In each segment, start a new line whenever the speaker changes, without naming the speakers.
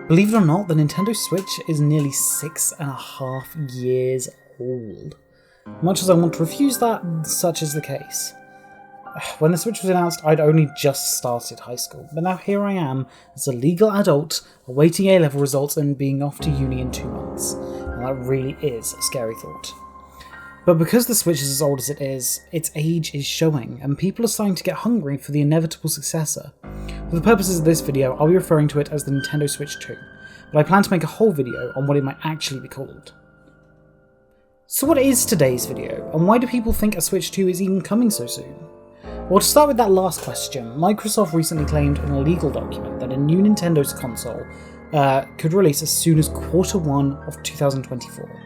Believe it or not, the Nintendo Switch is nearly 6.5 years old. Much as I want to refuse that, such is the case. When the Switch was announced, I'd only just started high school, but now here I am, as a legal adult, awaiting A-level results and being off to uni in 2 months. And that really is a scary thought. But because the Switch is as old as it is, its age is showing, and people are starting to get hungry for the inevitable successor. For the purposes of this video, I'll be referring to it as the Nintendo Switch 2, but I plan to make a whole video on what it might actually be called. So what is today's video, and why do people think a Switch 2 is even coming so soon? Well, to start with that last question, Microsoft recently claimed in a legal document that a new Nintendo's console could release as soon as Q1 of 2024.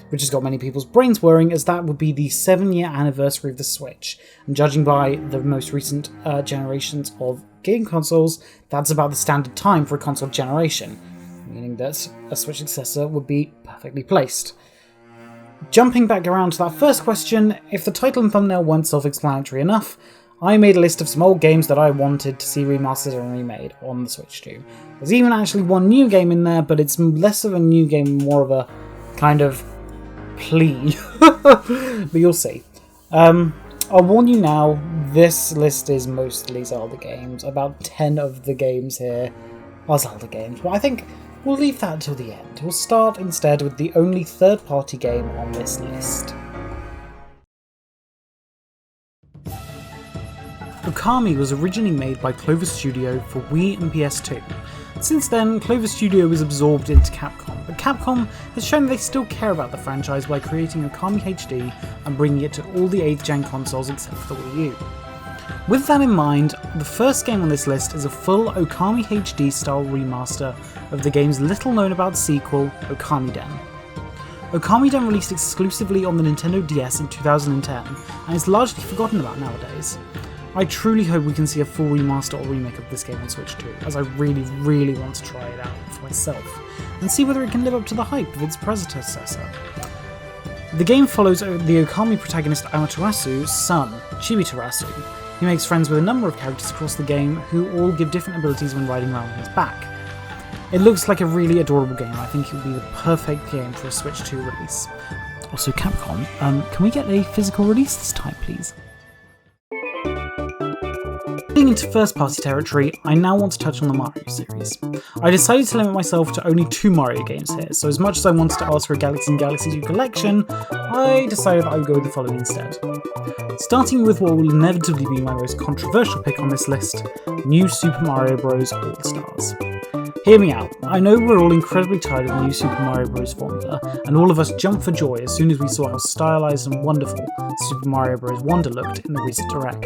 Which has got many people's brains whirring, as that would be the 7-year anniversary of the Switch, and judging by the most recent generations of game consoles, that's about the standard time for a console generation, meaning that a Switch successor would be perfectly placed. Jumping back around to that first question, if the title and thumbnail weren't self-explanatory enough, I made a list of some old games that I wanted to see remastered and remade on the Switch 2. There's even actually one new game in there, but it's less of a new game, more of a kind of plea, but you'll see. I'll warn you now, this list is mostly Zelda games. About 10 of the games here are Zelda games, but I think we'll leave that until the end. We'll start instead with the only third-party game on this list. Okami was originally made by Clover Studio for Wii and PS2. Since then, Clover Studio was absorbed into Capcom, but Capcom has shown they still care about the franchise by creating Okami HD and bringing it to all the 8th gen consoles except for the Wii U. With that in mind, the first game on this list is a full Okami HD style remaster of the game's little known about sequel, Okami Den. Okami Den released exclusively on the Nintendo DS in 2010, and is largely forgotten about nowadays. I truly hope we can see a full remaster or remake of this game on Switch 2, as I really want to try it out for myself, and see whether it can live up to the hype of its predecessor. The game follows the Okami protagonist Amaterasu's son, Chibi-Terasu. He makes friends with a number of characters across the game, who all give different abilities when riding around on his back. It looks like a really adorable game, and I think it would be the perfect game for a Switch 2 release. Also Capcom, can we get a physical release this time, please? Heading into first-party territory, I now want to touch on the Mario series. I decided to limit myself to only 2 Mario games here, so as much as I wanted to ask for a Galaxy and Galaxy 2 collection, I decided that I would go with the following instead. Starting with what will inevitably be my most controversial pick on this list, New Super Mario Bros. All-Stars. Hear me out, I know we're all incredibly tired of the new Super Mario Bros. Formula, and all of us jumped for joy as soon as we saw how stylised and wonderful Super Mario Bros. Wonder looked in the recent Direct.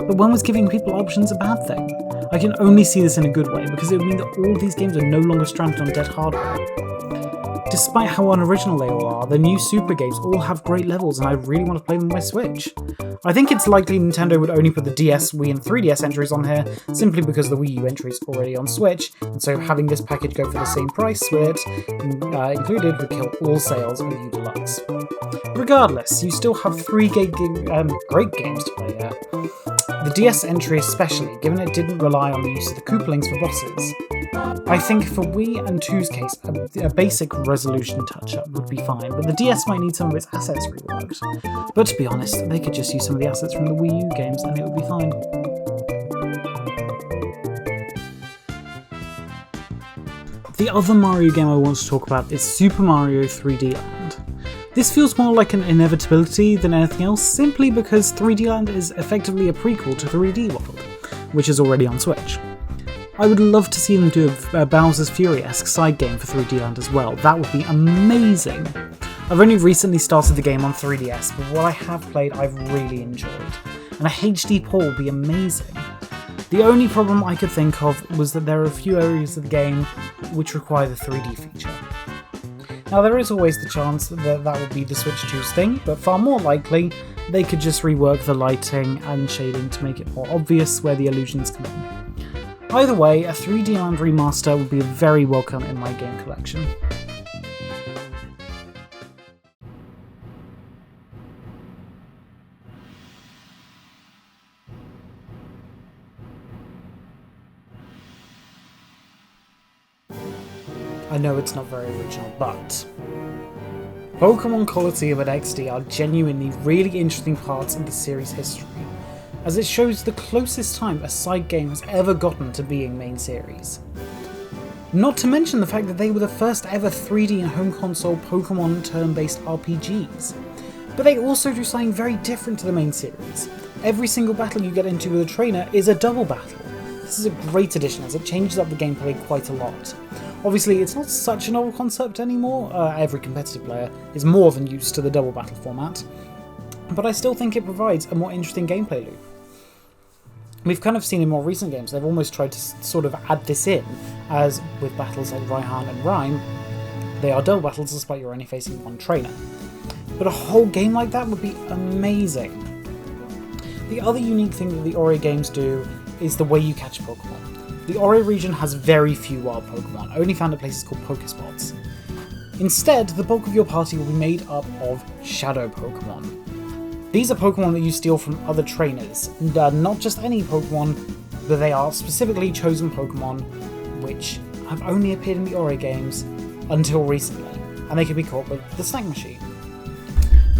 But when was giving people options a bad thing? I can only see this in a good way, because it would mean that all these games are no longer stranded on dead hardware. Despite how unoriginal they all are, the new Super games all have great levels and I really want to play them on my Switch. I think it's likely Nintendo would only put the DS, Wii and 3DS entries on here, simply because the Wii U entry is already on Switch, and so having this package go for the same price with it included would kill all sales of U Deluxe. Regardless, you still have 3 great games to play here. The DS entry especially, given it didn't rely on the use of the Koopalings for bosses. I think for Wii and 2's case, a basic resolution touch-up would be fine, but the DS might need some of its assets reworked. But to be honest, they could just use some of the assets from the Wii U games and it would be fine. The other Mario game I want to talk about is Super Mario 3D Land. This feels more like an inevitability than anything else, simply because 3D Land is effectively a prequel to 3D World, which is already on Switch. I would love to see them do a Bowser's Fury-esque side game for 3D Land as well. That would be amazing. I've only recently started the game on 3DS, but what I have played I've really enjoyed, and a HD port would be amazing. The only problem I could think of was that there are a few areas of the game which require the 3D feature. Now there is always the chance that that would be the Switch 2's thing, but far more likely they could just rework the lighting and shading to make it more obvious where the illusions come in. Either way, a 3D Land remaster would be very welcome in my game collection. I know it's not very original, but Pokemon Colosseum and XD are genuinely really interesting parts of the series' history, as it shows the closest time a side game has ever gotten to being main series. Not to mention the fact that they were the first ever 3D and home console Pokemon turn-based RPGs. But they also do something very different to the main series. Every single battle you get into with a trainer is a double battle. This is a great addition as it changes up the gameplay quite a lot. Obviously, it's not such a novel concept anymore, every competitive player is more than used to the double battle format, but I still think it provides a more interesting gameplay loop. We've kind of seen in more recent games, they've almost tried to sort of add this in, as with battles like Raihan and Rhyme, they are double battles despite you're only facing one trainer. But a whole game like that would be amazing. The other unique thing that the Ori games do is the way you catch Pokemon. The Ori region has very few wild Pokemon, only found at places called Pokespots. Instead, the bulk of your party will be made up of Shadow Pokemon. These are Pokemon that you steal from other trainers, and not just any Pokemon, but they are specifically chosen Pokemon which have only appeared in the Ori games until recently, and they can be caught with the Snack Machine.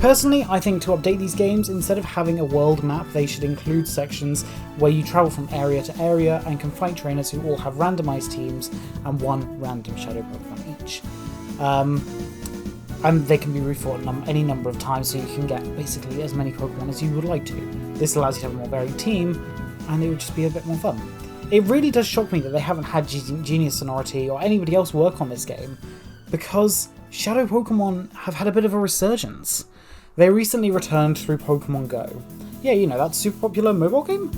Personally, I think to update these games, instead of having a world map, they should include sections where you travel from area to area and can fight trainers who all have randomised teams and one random Shadow Pokemon each. And they can be refought any number of times, so you can get basically as many Pokemon as you would like to. This allows you to have a more varied team, and it would just be a bit more fun. It really does shock me that they haven't had Genius Sonority or anybody else work on this game, because Shadow Pokemon have had a bit of a resurgence. They recently returned through Pokemon Go. Yeah, you know, that super popular mobile game?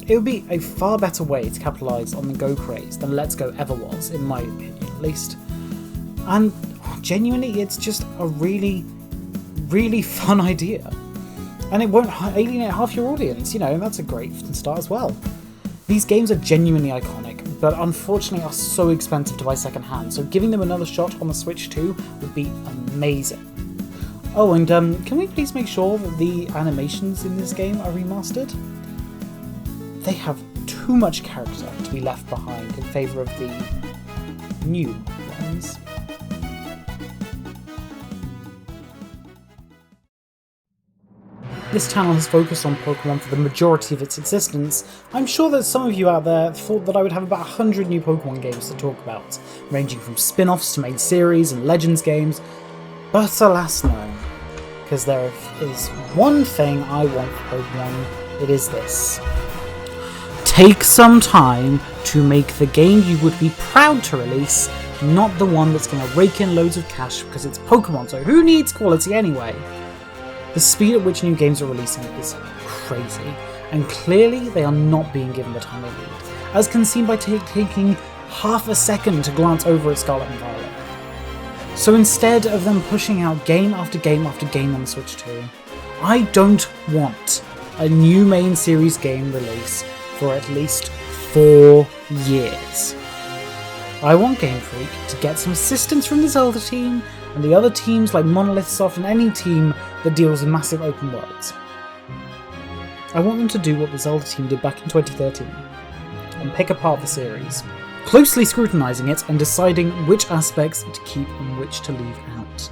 It would be a far better way to capitalise on the Go craze than Let's Go ever was, in my opinion at least. And genuinely, it's just a really, really fun idea. And it won't alienate half your audience, you know, and that's a great start as well. These games are genuinely iconic, but unfortunately are so expensive to buy second hand, so giving them another shot on the Switch 2 would be amazing. Oh, and can we please make sure that the animations in this game are remastered? They have too much character to be left behind in favour of the new ones. This channel has focused on Pokemon for the majority of its existence. I'm sure that some of you out there thought that I would have about 100 new Pokemon games to talk about, ranging from spin-offs to main series and Legends games, but alas no, because there is one thing I want for Pokemon, it is this. Take some time to make the game you would be proud to release, not the one that's going to rake in loads of cash because it's Pokemon, so who needs quality anyway? The speed at which new games are releasing is crazy, and clearly they are not being given the time they need, as can be seen by taking half a second to glance over at Scarlet and Violet. So instead of them pushing out game after game after game on the Switch 2, I don't want a new main series game release for at least 4 years. I want Game Freak to get some assistance from the Zelda team and the other teams like Monolith Soft and any team that deals with massive open worlds. I want them to do what the Zelda team did back in 2013 and pick apart the series, closely scrutinising it and deciding which aspects to keep and which to leave out.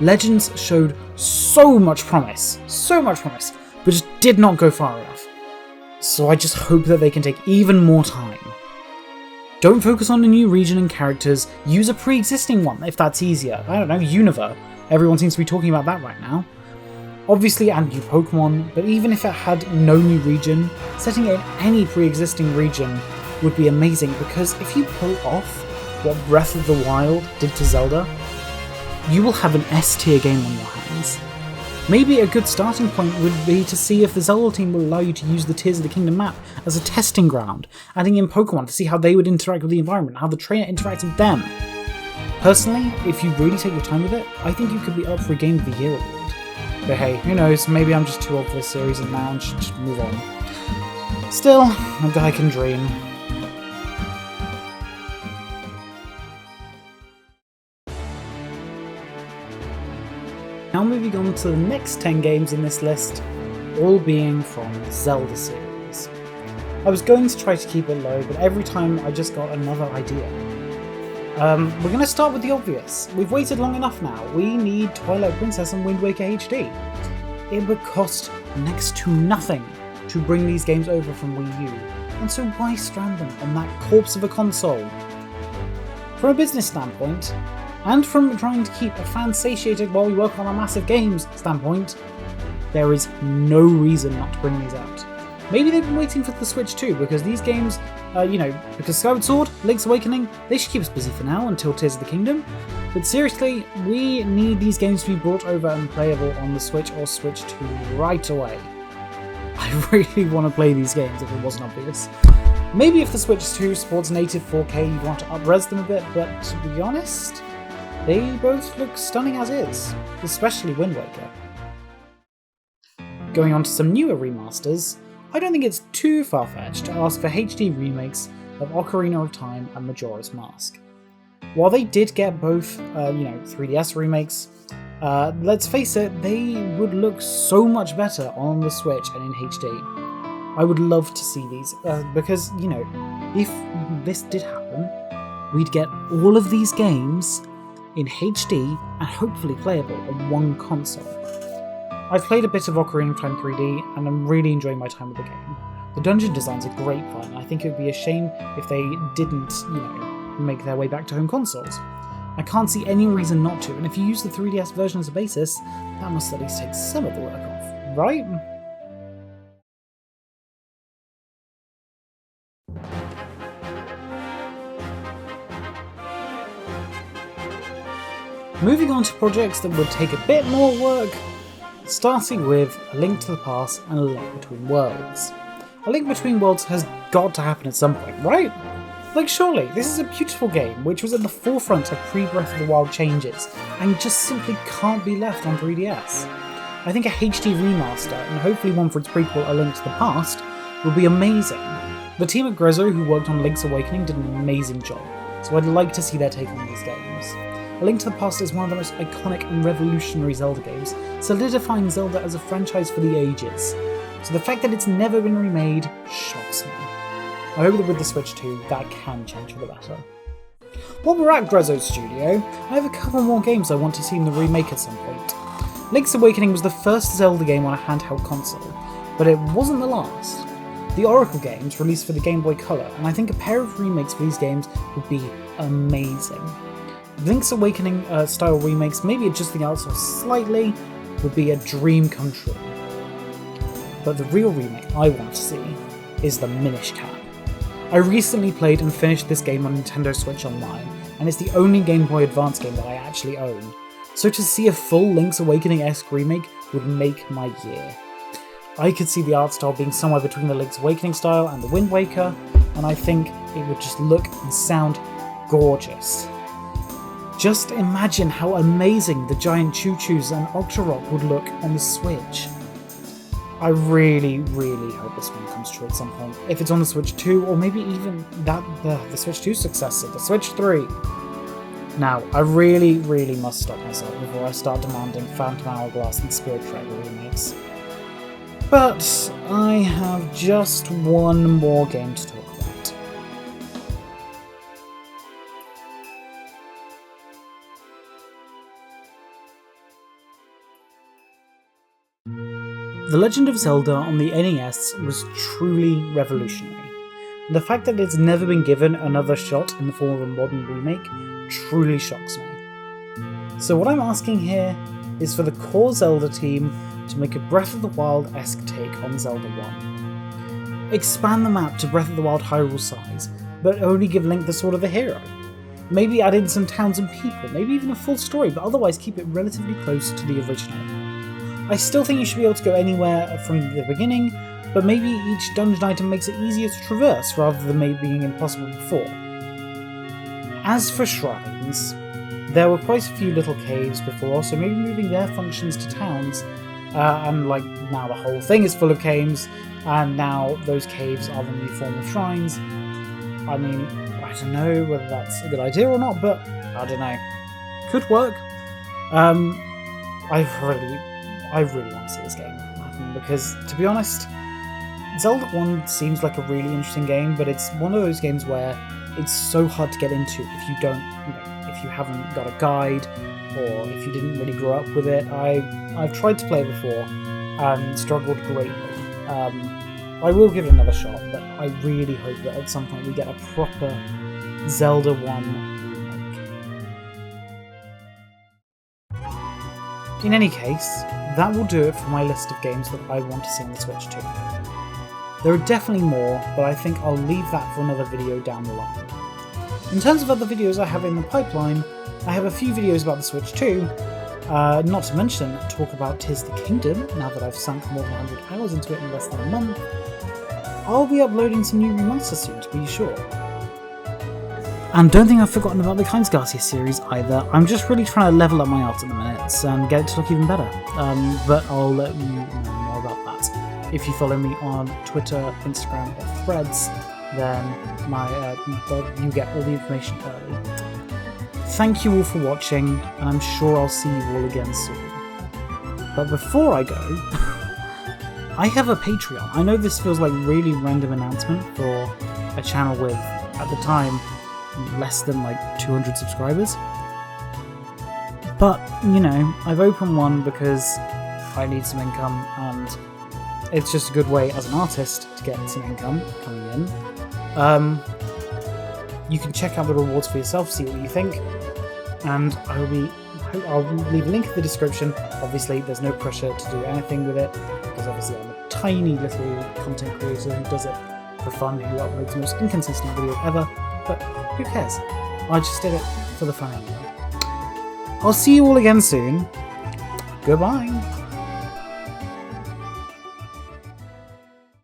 Legends showed so much promise, but just did not go far enough. So I just hope that they can take even more time. Don't focus on a new region and characters, use a pre-existing one if that's easier. I don't know, Unova. Everyone seems to be talking about that right now. Obviously add new Pokemon, but even if it had no new region, setting it in any pre-existing region would be amazing, because if you pull off what Breath of the Wild did to Zelda, you will have an S-tier game on your hands. Maybe a good starting point would be to see if the Zelda team will allow you to use the Tears of the Kingdom map as a testing ground, adding in Pokemon to see how they would interact with the environment, how the trainer interacts with them. Personally, if you really take your time with it, I think you could be up for a Game of the Year award. But hey, who knows, maybe I'm just too old for this series and now I should just move on. Still, a guy can dream. Now moving on to the next 10 games in this list, all being from the Zelda series. I was going to try to keep it low, but every time I just got another idea. We're going to start with the obvious. We've waited long enough now. We need Twilight Princess and Wind Waker HD. It would cost next to nothing to bring these games over from Wii U, and so why strand them on that corpse of a console? From a business standpoint, and from trying to keep a fan satiated while we work on our massive games standpoint, there is no reason not to bring these out. Maybe they've been waiting for the Switch too, because these games, because Skyward Sword, Link's Awakening, they should keep us busy for now until Tears of the Kingdom. But seriously, we need these games to be brought over and playable on the Switch or Switch 2 right away. I really want to play these games if it wasn't obvious. Maybe if the Switch 2 supports native 4K, you want to up-res them a bit, but to be honest, they both look stunning as is, especially Wind Waker. Going on to some newer remasters, I don't think it's too far-fetched to ask for HD remakes of Ocarina of Time and Majora's Mask. While they did get both, 3DS remakes, let's face it, they would look so much better on the Switch and in HD. I would love to see these, because, if this did happen, we'd get all of these games in HD and hopefully playable on one console. I've played a bit of Ocarina of Time 3D and I'm really enjoying my time with the game. The dungeon designs are great fun. I think it would be a shame if they didn't, make their way back to home consoles. I can't see any reason not to, and if you use the 3DS version as a basis, that must at least take some of the work off, right? Moving on to projects that would take a bit more work, starting with A Link to the Past and A Link Between Worlds. A Link Between Worlds has got to happen at some point, right? Like, surely, this is a beautiful game which was at the forefront of pre-Breath of the Wild changes, and just simply can't be left on 3DS. I think a HD remaster, and hopefully one for its prequel A Link to the Past, would be amazing. The team at Grezzo who worked on Link's Awakening did an amazing job, so I'd like to see their take on these games. A Link to the Past is one of the most iconic and revolutionary Zelda games, solidifying Zelda as a franchise for the ages. So the fact that it's never been remade shocks me. I hope that with the Switch 2, that can change for the better. While we're at Grezzo's studio, I have a couple more games I want to see in the remake at some point. Link's Awakening was the first Zelda game on a handheld console, but it wasn't the last. The Oracle games released for the Game Boy Color, and I think a pair of remakes for these games would be amazing. Link's Awakening style remakes, maybe adjusting out so slightly, would be a dream come true. But the real remake I want to see is the Minish Cap. I recently played and finished this game on Nintendo Switch Online, and it's the only Game Boy Advance game that I actually own, so to see a full Link's Awakening-esque remake would make my year. I could see the art style being somewhere between the Link's Awakening style and the Wind Waker, and I think it would just look and sound gorgeous. Just imagine how amazing the giant choo-choos and Octorok would look on the Switch. I really, really hope this one comes true at some point. If it's on the Switch 2, or maybe even the Switch 2 successor, the Switch 3. Now, I really, really must stop myself before I start demanding Phantom Hourglass and Spirit Trek remakes. But I have just one more game to talk about. The Legend of Zelda on the NES was truly revolutionary. The fact that it's never been given another shot in the form of a modern remake truly shocks me. So what I'm asking here is for the core Zelda team to make a Breath of the Wild-esque take on Zelda 1. Expand the map to Breath of the Wild Hyrule size, but only give Link the Sword of the Hero. Maybe add in some towns and people, maybe even a full story, but otherwise keep it relatively close to the original. I still think you should be able to go anywhere from the beginning, but maybe each dungeon item makes it easier to traverse rather than maybe being impossible before. As for shrines, there were quite a few little caves before, so maybe moving their functions to towns, and now the whole thing is full of caves, and now those caves are the new form of shrines. I mean, I don't know whether that's a good idea or not, but I don't know. Could work. I really want to see this game happen, because, to be honest, Zelda 1 seems like a really interesting game, but it's one of those games where it's so hard to get into if you don't, if you haven't got a guide, or if you didn't really grow up with it. I've tried to play it before and struggled greatly. I will give it another shot, but I really hope that at some point we get a proper Zelda 1 remake. In any case, that will do it for my list of games that I want to see on the Switch too. There are definitely more, but I think I'll leave that for another video down the line. In terms of other videos I have in the pipeline, I have a few videos about the Switch too, not to mention talk about Tears of the Kingdom, now that I've sunk more than 100 hours into it in less than a month. I'll be uploading some new remasters soon, to be sure. And don't think I've forgotten about the Kynes Garcia series either. I'm just really trying to level up my art at the minute and get it to look even better. But I'll let you know more about that. If you follow me on Twitter, Instagram, or Threads, then you get all the information early. Thank you all for watching, and I'm sure I'll see you all again soon. But before I go, I have a Patreon. I know this feels like a really random announcement for a channel with, at the time, less than like 200 subscribers. But, you know, I've opened one because I need some income, and it's just a good way as an artist to get some income coming in. You can check out the rewards for yourself, see what you think, and I'll leave a link in the description. Obviously, there's no pressure to do anything with it, because obviously I'm a tiny little content creator who does it for fun, who uploads the most inconsistent video ever, but who cares? I just did it for the fun anyway. I'll see you all again soon. Goodbye!